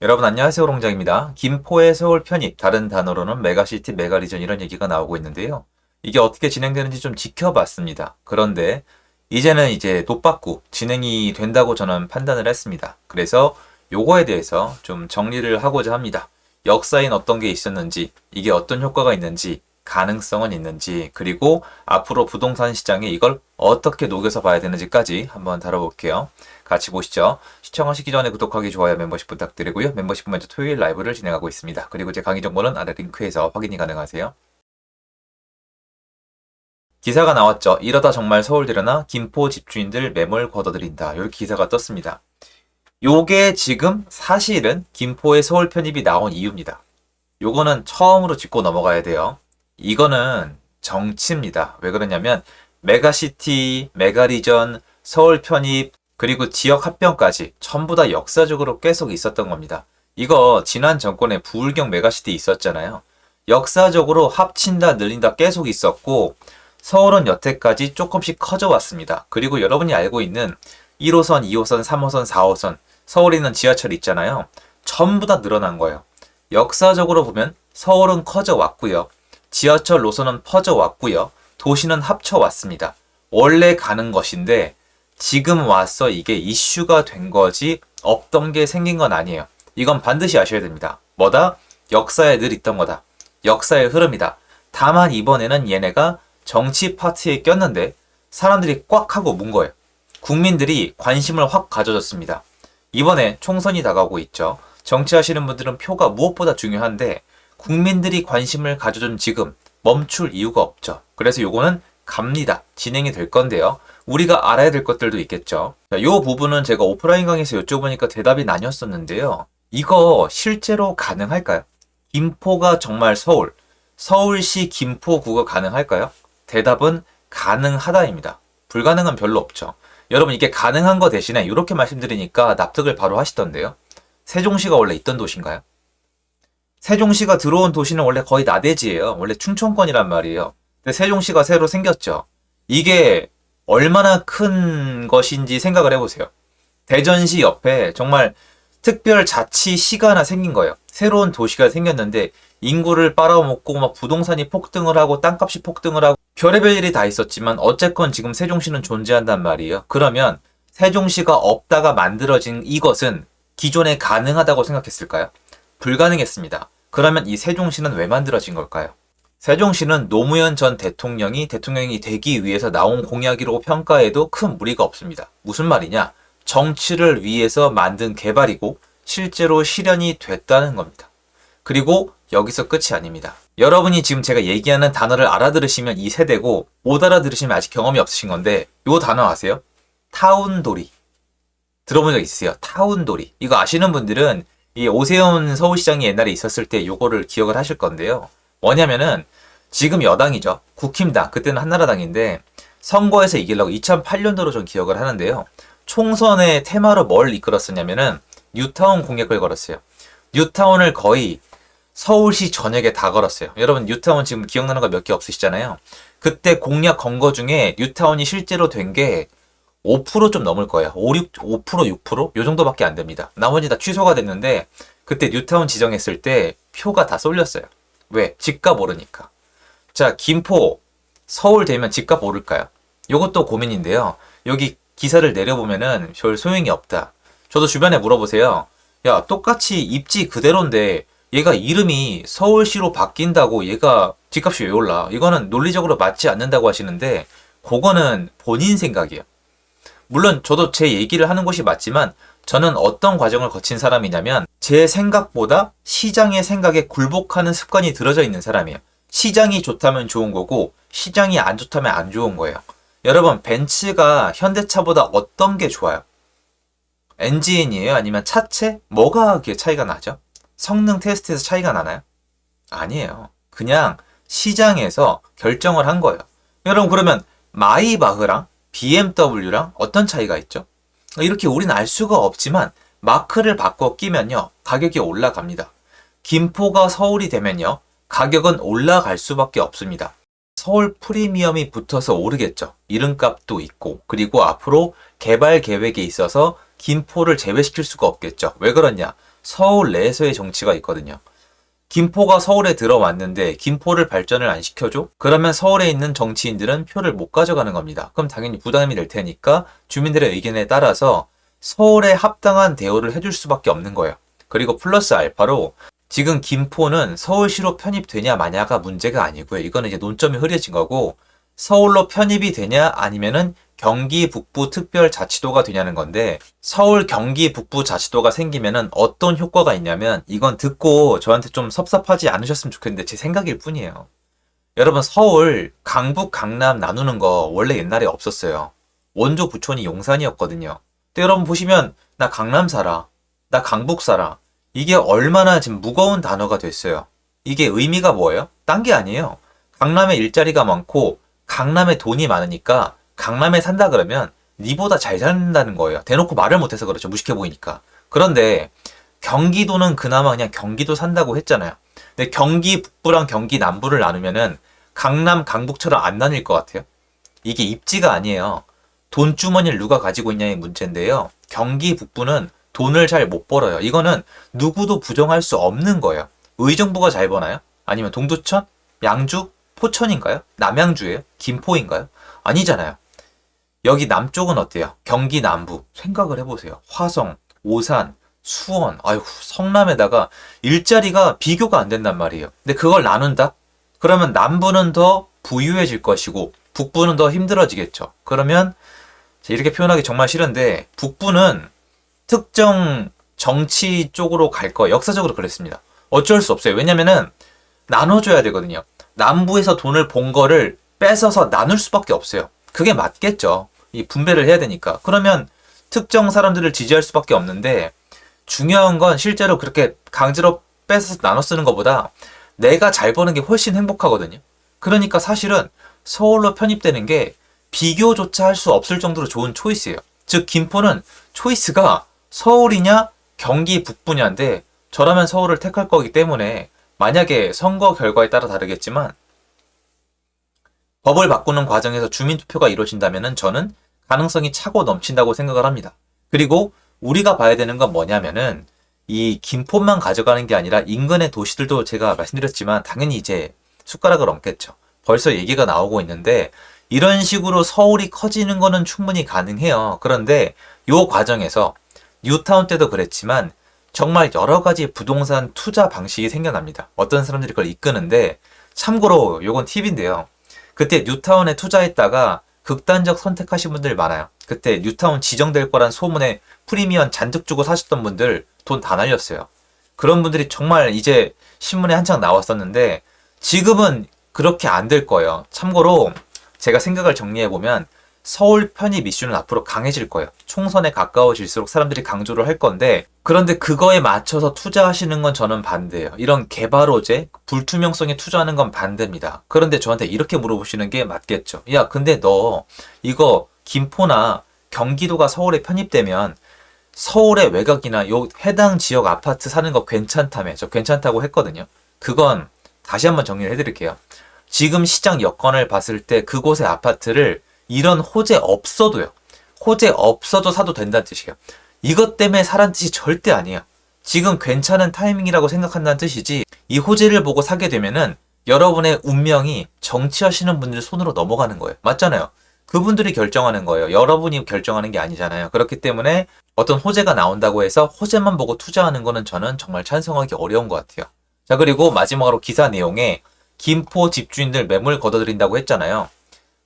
여러분 안녕하세요. 롱장입니다. 김포의 서울 편입, 다른 단어로는 메가시티, 메가리전 이런 얘기가 나오고 있는데요. 이게 어떻게 진행되는지 좀 지켜봤습니다. 그런데 이제는 이제 돛받고 진행이 된다고 저는 판단을 했습니다. 그래서 요거에 대해서 좀 정리를 하고자 합니다. 역사엔 어떤 게 있었는지, 이게 어떤 효과가 있는지, 가능성은 있는지, 그리고 앞으로 부동산 시장에 이걸 어떻게 녹여서 봐야 되는지까지 한번 다뤄볼게요. 같이 보시죠. 시청하시기 전에 구독하기, 좋아요, 멤버십 부탁드리고요. 멤버십은 먼저 토요일 라이브를 진행하고 있습니다. 그리고 제 강의 정보는 아래 링크에서 확인이 가능하세요. 기사가 나왔죠. 이러다 정말 서울 되려나? 김포 집주인들 매물 걷어들인다. 이렇게 기사가 떴습니다. 요게 지금 사실은 김포의 서울 편입이 나온 이유입니다. 요거는 처음으로 짚고 넘어가야 돼요. 이거는 정치입니다. 왜 그러냐면 메가시티, 메가리전, 서울 편입, 그리고 지역 합병까지 전부 다 역사적으로 계속 있었던 겁니다. 이거 지난 정권에 부울경 메가시티 있었잖아요. 역사적으로 합친다, 늘린다 계속 있었고 서울은 여태까지 조금씩 커져 왔습니다. 그리고 여러분이 알고 있는 1호선, 2호선, 3호선, 4호선 서울에 있는 지하철 있잖아요. 전부 다 늘어난 거예요. 역사적으로 보면 서울은 커져 왔고요. 지하철 노선은 퍼져 왔고요. 도시는 합쳐 왔습니다. 원래 가는 것인데 지금 와서 이게 이슈가 된 거지 없던 게 생긴 건 아니에요. 이건 반드시 아셔야 됩니다. 뭐다? 역사에 늘 있던 거다. 역사의 흐름이다. 다만 이번에는 얘네가 정치 파트에 꼈는데 사람들이 꽉 하고 문 거예요. 국민들이 관심을 확 가져줬습니다. 이번에 총선이 다가오고 있죠. 정치하시는 분들은 표가 무엇보다 중요한데 국민들이 관심을 가져준 지금 멈출 이유가 없죠. 그래서 요거는 갑니다. 진행이 될 건데요. 우리가 알아야 될 것들도 있겠죠. 자, 요 부분은 제가 오프라인 강의에서 여쭤보니까 대답이 나뉘었었는데요. 이거 실제로 가능할까요? 김포가 정말 서울, 서울시 김포구가 가능할까요? 대답은 가능하다입니다. 불가능은 별로 없죠. 여러분 이게 가능한 거 대신에 이렇게 말씀드리니까 납득을 바로 하시던데요. 세종시가 원래 있던 도시인가요? 세종시가 들어온 도시는 원래 거의 나대지예요. 원래 충청권이란 말이에요. 근데 세종시가 새로 생겼죠. 이게 얼마나 큰 것인지 생각을 해보세요. 대전시 옆에 정말 특별자치시가 하나 생긴 거예요. 새로운 도시가 생겼는데 인구를 빨아먹고 막 부동산이 폭등을 하고 땅값이 폭등을 하고 별의별 일이 다 있었지만 어쨌건 지금 세종시는 존재한단 말이에요. 그러면 세종시가 없다가 만들어진 이것은 기존에 가능하다고 생각했을까요? 불가능했습니다. 그러면 이 세종시는 왜 만들어진 걸까요? 세종시는 노무현 전 대통령이 되기 위해서 나온 공약이라고 평가해도 큰 무리가 없습니다. 무슨 말이냐? 정치를 위해서 만든 개발이고 실제로 실현이 됐다는 겁니다. 그리고 여기서 끝이 아닙니다. 여러분이 지금 제가 얘기하는 단어를 알아들으시면 이 세대고 못 알아들으시면 아직 경험이 없으신 건데 이 단어 아세요? 타운도리. 들어본 적 있으세요? 타운도리. 이거 아시는 분들은 이 오세훈 서울시장이 옛날에 있었을 때 요거를 기억을 하실 건데요. 뭐냐면은 지금 여당이죠. 국힘당, 그때는 한나라당인데 선거에서 이기려고 2008년도로 좀 기억을 하는데요. 총선의 테마로 뭘 이끌었었냐면은 뉴타운 공약을 걸었어요. 뉴타운을 거의 서울시 전역에 다 걸었어요. 여러분 뉴타운 지금 기억나는 거 몇 개 없으시잖아요. 그때 공약 건 거 중에 뉴타운이 실제로 된 게 5%좀 넘을 거예요. 5%, 6%? 요 정도밖에 안 됩니다. 나머지 다 취소가 됐는데 그때 뉴타운 지정했을 때 표가 다 쏠렸어요. 왜? 집값 오르니까. 자, 김포, 서울 되면 집값 오를까요? 요것도 고민인데요. 여기 기사를 내려보면은 별 소용이 없다. 저도 주변에 물어보세요. 야, 똑같이 입지 그대로인데 얘가 이름이 서울시로 바뀐다고 얘가 집값이 왜 올라? 이거는 논리적으로 맞지 않는다고 하시는데 그거는 본인 생각이에요. 물론 저도 제 얘기를 하는 것이 맞지만 저는 어떤 과정을 거친 사람이냐면 제 생각보다 시장의 생각에 굴복하는 습관이 들어져 있는 사람이에요. 시장이 좋다면 좋은 거고 시장이 안 좋다면 안 좋은 거예요. 여러분 벤츠가 현대차보다 어떤 게 좋아요? 엔진이에요? 아니면 차체? 뭐가 그게 차이가 나죠? 성능 테스트에서 차이가 나나요? 아니에요. 그냥 시장에서 결정을 한 거예요. 여러분 그러면 마이바흐랑 BMW랑 어떤 차이가 있죠? 이렇게 우리는 알 수가 없지만 마크를 바꿔 끼면요 가격이 올라갑니다. 김포가 서울이 되면요 가격은 올라갈 수밖에 없습니다. 서울 프리미엄이 붙어서 오르겠죠. 이름값도 있고 그리고 앞으로 개발 계획에 있어서 김포를 제외시킬 수가 없겠죠. 왜 그러냐? 서울 내에서의 정치가 있거든요. 김포가 서울에 들어왔는데 김포를 발전을 안 시켜줘? 그러면 서울에 있는 정치인들은 표를 못 가져가는 겁니다. 그럼 당연히 부담이 될 테니까 주민들의 의견에 따라서 서울에 합당한 대우를 해줄 수밖에 없는 거예요. 그리고 플러스 알파로 지금 김포는 서울시로 편입되냐 마냐가 문제가 아니고요. 이거는 이제 논점이 흐려진 거고 서울로 편입이 되냐 아니면은 경기 북부 특별자치도가 되냐는 건데 서울 경기 북부 자치도가 생기면은 어떤 효과가 있냐면 이건 듣고 저한테 좀 섭섭하지 않으셨으면 좋겠는데 제 생각일 뿐이에요. 여러분 서울 강북 강남 나누는 거 원래 옛날에 없었어요. 원조 부촌이 용산이었거든요. 근데 여러분 보시면 나 강남 살아. 나 강북 살아. 이게 얼마나 지금 무거운 단어가 됐어요. 이게 의미가 뭐예요? 딴 게 아니에요. 강남에 일자리가 많고 강남에 돈이 많으니까 강남에 산다 그러면 니보다 잘 산다는 거예요. 대놓고 말을 못해서 그렇죠. 무식해 보이니까. 그런데 경기도는 그나마 그냥 경기도 산다고 했잖아요. 근데 경기 북부랑 경기 남부를 나누면은 강남, 강북처럼 안 나뉠 것 같아요. 이게 입지가 아니에요. 돈주머니를 누가 가지고 있냐의 문제인데요. 경기 북부는 돈을 잘 못 벌어요. 이거는 누구도 부정할 수 없는 거예요. 의정부가 잘 버나요? 아니면 동두천? 양주? 포천인가요? 남양주예요? 김포인가요? 아니잖아요. 여기 남쪽은 어때요? 경기 남부. 생각을 해보세요. 화성, 오산, 수원, 아유, 성남에다가 일자리가 비교가 안 된단 말이에요. 근데 그걸 나눈다? 그러면 남부는 더 부유해질 것이고 북부는 더 힘들어지겠죠. 그러면 이렇게 표현하기 정말 싫은데 북부는 특정 정치 쪽으로 갈 거예요. 역사적으로 그랬습니다. 어쩔 수 없어요. 왜냐면은 나눠줘야 되거든요. 남부에서 돈을 본 거를 뺏어서 나눌 수밖에 없어요. 그게 맞겠죠. 이 분배를 해야 되니까. 그러면 특정 사람들을 지지할 수밖에 없는데 중요한 건 실제로 그렇게 강제로 뺏어서 나눠 쓰는 것보다 내가 잘 버는 게 훨씬 행복하거든요. 그러니까 사실은 서울로 편입되는 게 비교조차 할 수 없을 정도로 좋은 초이스예요. 즉 김포는 초이스가 서울이냐 경기 북부냐인데 저라면 서울을 택할 거기 때문에 만약에 선거 결과에 따라 다르겠지만 법을 바꾸는 과정에서 주민투표가 이루어진다면 저는 가능성이 차고 넘친다고 생각을 합니다. 그리고 우리가 봐야 되는 건 뭐냐면은 이 김포만 가져가는 게 아니라 인근의 도시들도 제가 말씀드렸지만 당연히 이제 숟가락을 얹겠죠. 벌써 얘기가 나오고 있는데 이런 식으로 서울이 커지는 거는 충분히 가능해요. 그런데 이 과정에서 뉴타운 때도 그랬지만 정말 여러 가지 부동산 투자 방식이 생겨납니다. 어떤 사람들이 그걸 이끄는데 참고로 요건 팁인데요. 그때 뉴타운에 투자했다가 극단적 선택하신 분들 많아요. 그때 뉴타운 지정될 거란 소문에 프리미엄 잔뜩 주고 사셨던 분들 돈 다 날렸어요. 그런 분들이 정말 이제 신문에 한창 나왔었는데 지금은 그렇게 안 될 거예요. 참고로 제가 생각을 정리해보면 서울 편입 이슈는 앞으로 강해질 거예요. 총선에 가까워질수록 사람들이 강조를 할 건데 그런데 그거에 맞춰서 투자하시는 건 저는 반대예요. 이런 개발호재, 불투명성에 투자하는 건 반대입니다. 그런데 저한테 이렇게 물어보시는 게 맞겠죠. 야, 근데 너 이거 김포나 경기도가 서울에 편입되면 서울의 외곽이나 요 해당 지역 아파트 사는 거 괜찮다며. 저 괜찮다고 했거든요. 그건 다시 한번 정리를 해드릴게요. 지금 시장 여건을 봤을 때 그곳의 아파트를 이런 호재 없어도요. 호재 없어도 사도 된다는 뜻이에요. 이것 때문에 사란 뜻이 절대 아니에요. 지금 괜찮은 타이밍이라고 생각한다는 뜻이지 이 호재를 보고 사게 되면은 여러분의 운명이 정치하시는 분들 손으로 넘어가는 거예요. 맞잖아요. 그분들이 결정하는 거예요. 여러분이 결정하는 게 아니잖아요. 그렇기 때문에 어떤 호재가 나온다고 해서 호재만 보고 투자하는 거는 저는 정말 찬성하기 어려운 것 같아요. 자, 그리고 마지막으로 기사 내용에 김포 집주인들 매물 걷어들인다고 했잖아요.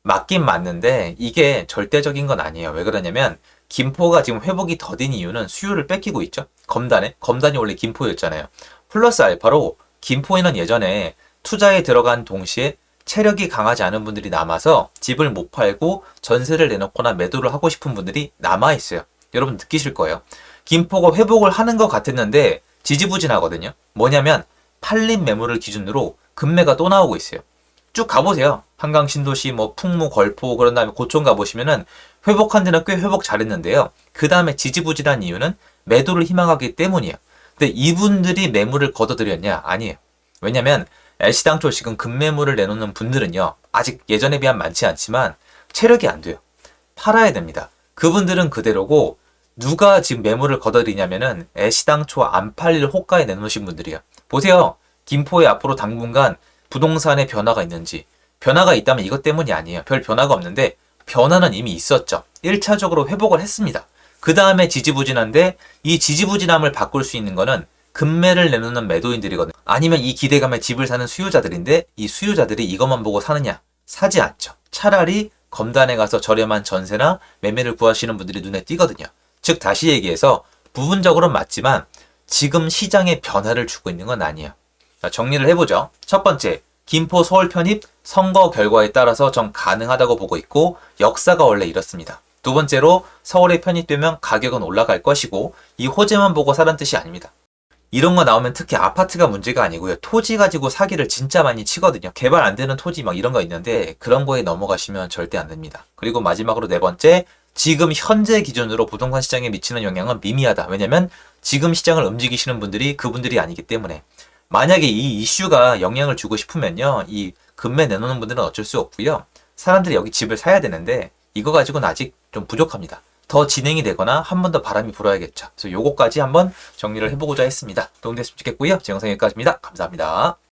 맞긴 맞는데 이게 절대적인 건 아니에요. 왜 그러냐면 김포가 지금 회복이 더딘 이유는 수요를 뺏기고 있죠. 검단이 원래 김포였잖아요. 플러스 알파로 김포에는 예전에 투자에 들어간 동시에 체력이 강하지 않은 분들이 남아서 집을 못 팔고 전세를 내놓거나 매도를 하고 싶은 분들이 남아있어요. 여러분 느끼실 거예요. 김포가 회복을 하는 것 같았는데 지지부진하거든요. 뭐냐면 팔린 매물을 기준으로 금매가 또 나오고 있어요. 쭉 가보세요. 한강 신도시, 풍무, 걸포, 그런 다음에 고촌 가보시면은 회복한 데는 꽤 회복 잘했는데요. 그 다음에 지지부진한 이유는 매도를 희망하기 때문이에요. 근데 이분들이 매물을 걷어들였냐? 아니에요. 왜냐면 애시당초 지금 급매물을 내놓는 분들은요. 아직 예전에 비하면 많지 않지만 체력이 안 돼요. 팔아야 됩니다. 그분들은 그대로고 누가 지금 매물을 걷어들이냐면은 애시당초 안 팔릴 호가에 내놓으신 분들이에요. 보세요. 김포에 앞으로 당분간 부동산의 변화가 있는지, 변화가 있다면 이것 때문이 아니에요. 별 변화가 없는데 변화는 이미 있었죠. 1차적으로 회복을 했습니다. 그 다음에 지지부진한데 이 지지부진함을 바꿀 수 있는 거는 급매를 내놓는 매도인들이거든요. 아니면 이 기대감에 집을 사는 수요자들인데 이 수요자들이 이것만 보고 사느냐? 사지 않죠. 차라리 검단에 가서 저렴한 전세나 매매를 구하시는 분들이 눈에 띄거든요. 즉 다시 얘기해서 부분적으로는 맞지만 지금 시장에 변화를 주고 있는 건 아니에요. 자, 정리를 해보죠. 첫 번째, 김포 서울 편입 선거 결과에 따라서 전 가능하다고 보고 있고 역사가 원래 이렇습니다. 두 번째로 서울에 편입되면 가격은 올라갈 것이고 이 호재만 보고 사란 뜻이 아닙니다. 이런 거 나오면 특히 아파트가 문제가 아니고요. 토지 가지고 사기를 진짜 많이 치거든요. 개발 안 되는 토지 막 이런 거 있는데 그런 거에 넘어가시면 절대 안 됩니다. 그리고 마지막으로 네 번째, 지금 현재 기준으로 부동산 시장에 미치는 영향은 미미하다. 왜냐면 지금 시장을 움직이시는 분들이 그분들이 아니기 때문에. 만약에 이 이슈가 영향을 주고 싶으면요. 이 급매 내놓는 분들은 어쩔 수 없고요. 사람들이 여기 집을 사야 되는데 이거 가지고는 아직 좀 부족합니다. 더 진행이 되거나 한 번 더 바람이 불어야겠죠. 그래서 요거까지 한번 정리를 해보고자 했습니다. 도움됐으면 좋겠고요. 제 영상 여기까지입니다. 감사합니다.